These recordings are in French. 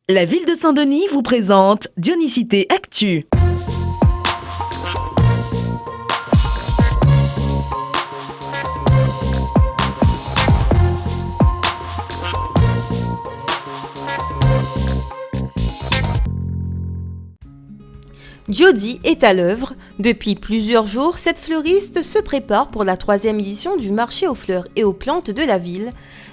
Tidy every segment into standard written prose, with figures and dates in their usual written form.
La ville de Saint-Denis vous présente Dionysité Actu. Jody est à l'œuvre. Depuis plusieurs jours, cette fleuriste se prépare pour la 3e édition du marché aux fleurs et aux plantes de la ville.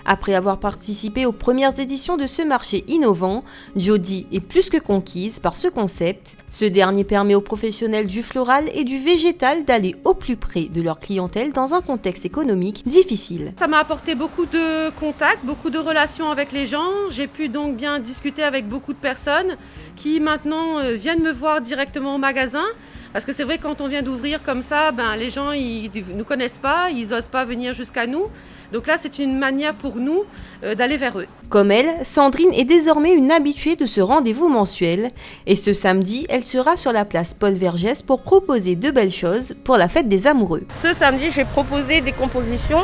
Après avoir participé aux premières éditions de ce marché innovant, Jody est plus que conquise par ce concept. Ce dernier permet aux professionnels du floral et du végétal d'aller au plus près de leur clientèle dans un contexte économique difficile. Ça m'a apporté beaucoup de contacts, beaucoup de relations avec les gens. J'ai pu donc bien discuter avec beaucoup de personnes qui maintenant viennent me voir directement au magasin. Parce que c'est vrai, quand on vient d'ouvrir comme ça, les gens ils ne nous connaissent pas, ils n'osent pas venir jusqu'à nous. Donc là, c'est une manière pour nous d'aller vers eux. Comme elle, Sandrine est désormais une habituée de ce rendez-vous mensuel. Et ce samedi, elle sera sur la place Paul Vergès pour proposer de belles choses pour la fête des amoureux. Ce samedi, j'ai proposé des compositions,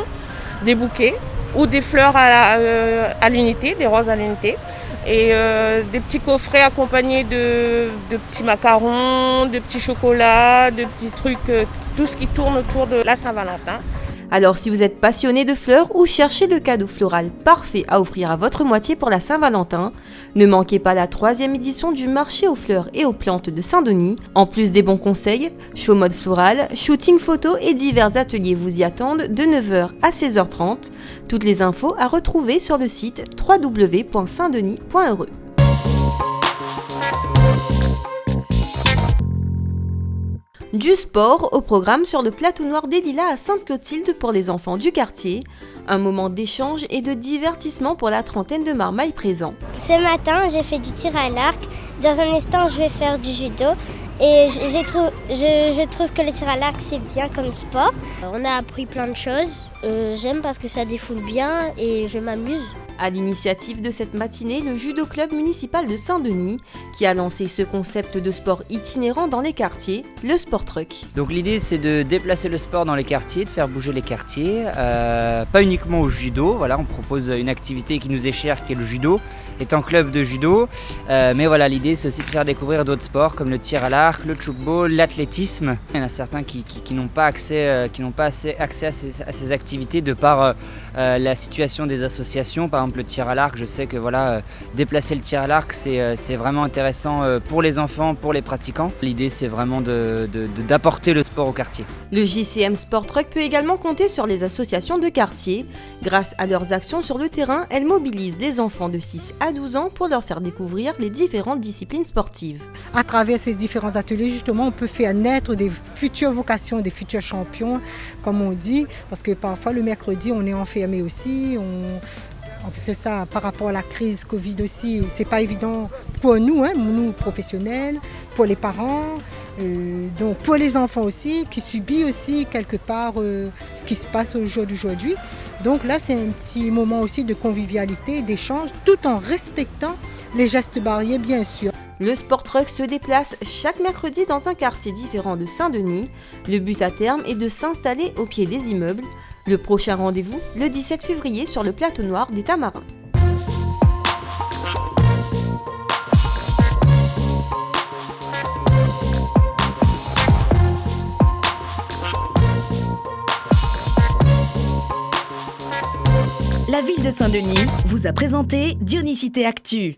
des bouquets ou des fleurs à l'unité, des roses à l'unité. Et des petits coffrets accompagnés de petits macarons, de petits chocolats, de petits trucs, tout ce qui tourne autour de la Saint-Valentin. Alors si vous êtes passionné de fleurs ou cherchez le cadeau floral parfait à offrir à votre moitié pour la Saint-Valentin, ne manquez pas la 3e édition du marché aux fleurs et aux plantes de Saint-Denis. En plus des bons conseils, show mode floral, shooting photo et divers ateliers vous y attendent de 9h à 16h30. Toutes les infos à retrouver sur le site www.saintdenis.re. Du sport au programme sur le plateau noir des Lilas à Sainte-Clotilde pour les enfants du quartier. Un moment d'échange et de divertissement pour la trentaine de marmailles présents. Ce matin, j'ai fait du tir à l'arc. Dans un instant, je vais faire du judo. Et je trouve que le tir à l'arc, c'est bien comme sport. On a appris plein de choses. J'aime parce que ça défoule bien et je m'amuse. À l'initiative de cette matinée, le judo club municipal de Saint-Denis, qui a lancé ce concept de sport itinérant dans les quartiers, le sport truck. Donc l'idée c'est de déplacer le sport dans les quartiers, de faire bouger les quartiers, pas uniquement au judo, voilà, on propose une activité qui nous est chère qui est le judo, étant club de judo, mais voilà, l'idée c'est aussi de faire découvrir d'autres sports comme le tir à l'arc, le tchoukball, l'athlétisme. Il y en a certains qui n'ont pas accès, à ces activités de par la situation des associations. Par exemple le tir à l'arc, je sais que voilà, déplacer le tir à l'arc c'est vraiment intéressant pour les enfants, pour les pratiquants. L'idée c'est vraiment d'apporter le sport au quartier. Le JCM Sport Truck peut également compter sur les associations de quartier. Grâce à leurs actions sur le terrain, elles mobilisent les enfants de 6 à 12 ans pour leur faire découvrir les différentes disciplines sportives. À travers ces différents ateliers, justement, on peut faire naître des futures vocations, des futurs champions, comme on dit, parce que parfois le mercredi, on est enfermé aussi. En plus de ça, par rapport à la crise Covid aussi, c'est pas évident pour nous, nous professionnels, pour les parents, donc pour les enfants aussi, qui subissent aussi quelque part ce qui se passe au jour d'aujourd'hui. Donc là, c'est un petit moment aussi de convivialité, d'échange, tout en respectant les gestes barrières, bien sûr. Le sport truck se déplace chaque mercredi dans un quartier différent de Saint-Denis. Le but à terme est de s'installer au pied des immeubles. Le prochain rendez-vous, le 17 février sur le plateau noir des Tamarins. La ville de Saint-Denis vous a présenté Dionysité Actu.